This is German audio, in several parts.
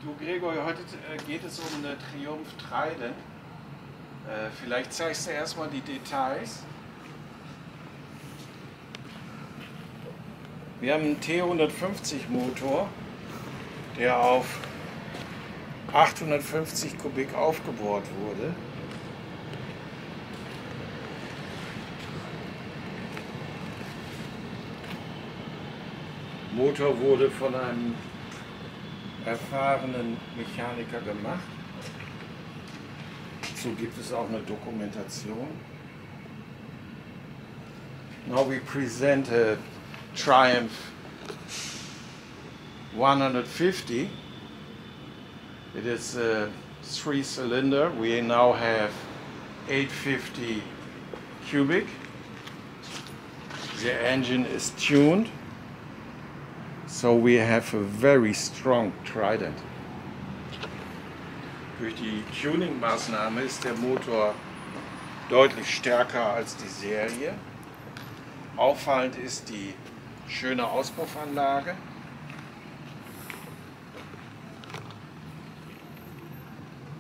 Du Gregor, heute geht es um eine Triumph Trident. Vielleicht zeigst du erstmal die Details. Wir haben einen T150 Motor, der auf 850 Kubik aufgebohrt wurde. Der Motor wurde von einem erfahrenen Mechaniker gemacht. Dazu gibt es auch eine Dokumentation. Now we present a Triumph 150. It is a 3-cylinder. We now have 850 cubic. The engine is tuned. So we have a very strong Trident. Durch die Tuning-Maßnahme ist der Motor deutlich stärker als die Serie. Auffallend ist die schöne Auspuffanlage.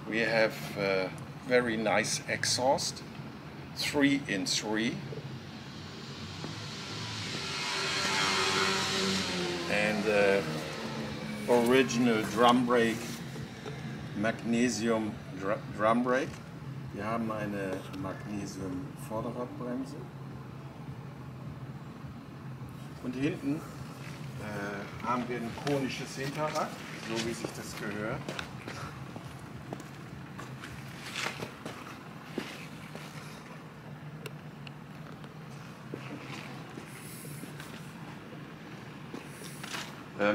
We have a very nice exhaust, 3 in 3. And original drum brake, Magnesium drum brake. Wir haben eine Magnesium Vorderradbremse. Und hinten haben wir ein konisches Hinterrad, so wie sich das gehört.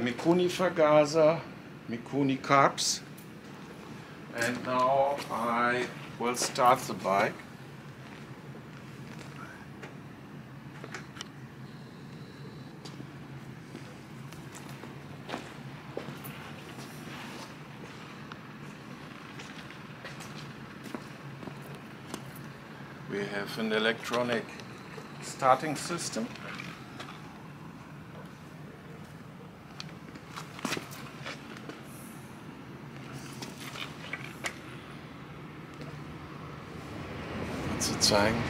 Mikuni Vergaser, Mikuni carbs, and now I will start the bike. We have an electronic starting system. Zu zeigen.